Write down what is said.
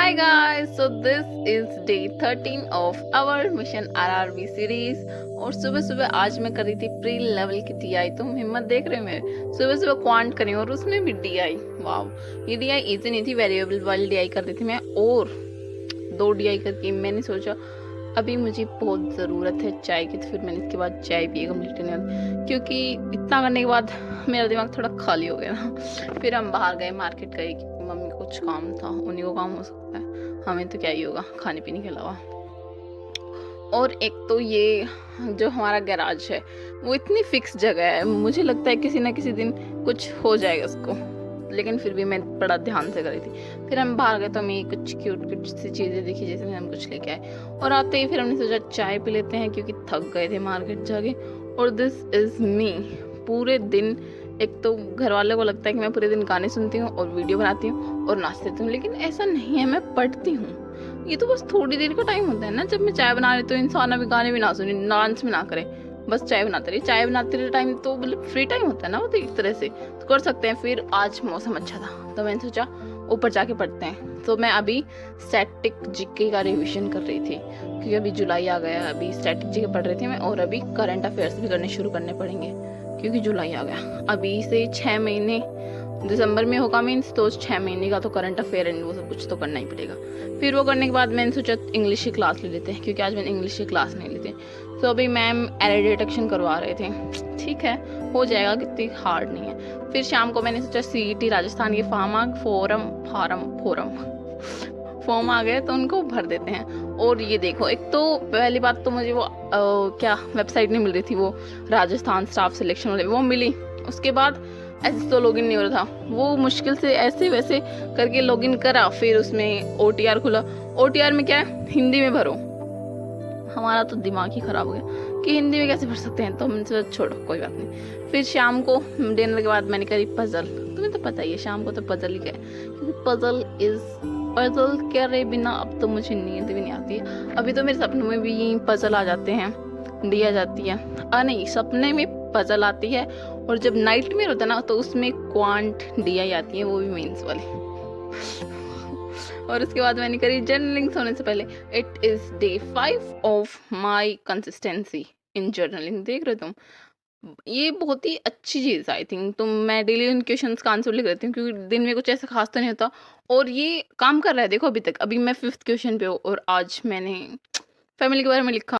Hi guys, so this is day 13 of our mission RRB series. और सुबह सुबह आज मैं कर रही थी प्री लेवल की DI। तुम हिम्मत देख रहे हो मेरे, सुबह सुबह क्वांट करी और उसमें भी DI। वाव, ये DI इजी नहीं थी, वेरिएबल वाली DI कर रही थी मैं, और 2 DI करके मैंने सोचा अभी मुझे बहुत ज़रूरत है चाय की, तो फिर मैंने इसके बाद चाय पिए कंप्लीट, क्योंकि इतना करने के बाद मेरा दिमाग थोड़ा खाली हो गया ना। फिर हम बाहर गए, मार्केट गए, क्योंकि मम्मी को कुछ काम था, उन्हीं को काम हो सकता है, हमें तो क्या ही होगा खाने पीने के अलावा। और एक तो ये जो हमारा गैराज है वो इतनी फिक्स जगह है, मुझे लगता है किसी ना किसी दिन कुछ हो जाएगा उसको, लेकिन फिर भी मैं बड़ा ध्यान से करी थी। फिर हम बाहर गए तो हमें कुछ क्यूट क्यूट सी चीज़ें दिखी, जैसे हम कुछ लेके आए, और आते ही फिर हमने सोचा चाय पी लेते हैं, क्योंकि थक गए थे मार्केट जाके। और दिस इज़ मी, पूरे दिन एक तो घर वालों को लगता है कि मैं पूरे दिन गाने सुनती हूँ और वीडियो बनाती हूँ और नाचती हूँ, लेकिन ऐसा नहीं है, मैं पढ़ती हूँ। ये तो बस थोड़ी देर का टाइम होता है ना, जब मैं चाय बना रही तो इंसान अभी गाने भी ना सुने, डांस भी ना करे, बस चाय बनाते रही। चाय बनाते रहे टाइम तो मतलब फ्री टाइम होता है ना, वो तो एक तरह से तो कर सकते हैं। फिर आज मौसम अच्छा था तो मैंने सोचा ऊपर जाके पढ़ते हैं। तो मैं अभी स्टैटिक जीके का रिविजन कर रही थी, क्योंकि अभी जुलाई आ गया, अभी स्टैटिक जीके पढ़ रही थी मैं, और अभी करंट अफेयर्स भी करने शुरू करने पड़ेंगे, क्योंकि जुलाई आ गया। अभी से 6 महीने दिसंबर में होगा मीन्स, तो 6 महीने का तो करंट अफेयर एंड वो सब कुछ तो करना ही पड़ेगा। फिर वो करने के बाद मैंने सोचा इंग्लिश की क्लास ले लेते हैं, क्योंकि आज मैंने इंग्लिश की क्लास नहीं ली थी। तो अभी मैम एरर डिटेक्शन करवा रहे थे, ठीक है हो जाएगा, कितनी हार्ड नहीं है। फिर शाम को मैंने सोचा CET राजस्थान के फॉर्म आ गए तो उनको भर देते हैं। और ये देखो, एक तो पहली बात तो मुझे वो क्या वेबसाइट नहीं मिल रही थी, वो राजस्थान स्टाफ सिलेक्शन वाले, वो मिली। उसके बाद ऐसे तो लॉगिन नहीं हो रहा था, वो मुश्किल से ऐसे वैसे करके लॉगिन करा, फिर उसमें OTR खुला। OTR में क्या है, हिंदी में भरो। हमारा तो दिमाग ही खराब हो गया कि हिंदी में कैसे भर सकते हैं, तो हमसे छोड़ो कोई बात नहीं। फिर शाम को डिनर के बाद मैंने करी पजल। तुम्हें तो पता ही है शाम को तो पजल ही क्या है, क्योंकि पजल करे बिना अब तो मुझे नींद भी नहीं आती है। अभी तो मेरे सपनों में भी पजल आ जाते हैं, डी आ जाती है, नहीं सपने में पजल आती है, और जब नाइट में होता है ना तो उसमें क्वांट DI आती है, वो भी मेंस वाली। और उसके बाद मैंने करी जर्नलिंग सोने से पहले। It is day 5 of my consistency in journaling. देख रहे हो तुम, ये बहुत ही अच्छी चीज़ आई थिंक। तो मैं डेली उन क्वेश्चंस का आंसर लिख देती हूँ, क्योंकि दिन में कुछ ऐसा खास तो नहीं होता, और ये काम कर रहा है। देखो अभी तक, अभी मैं 5th क्वेश्चन पे हूँ, और आज मैंने फैमिली के बारे में लिखा।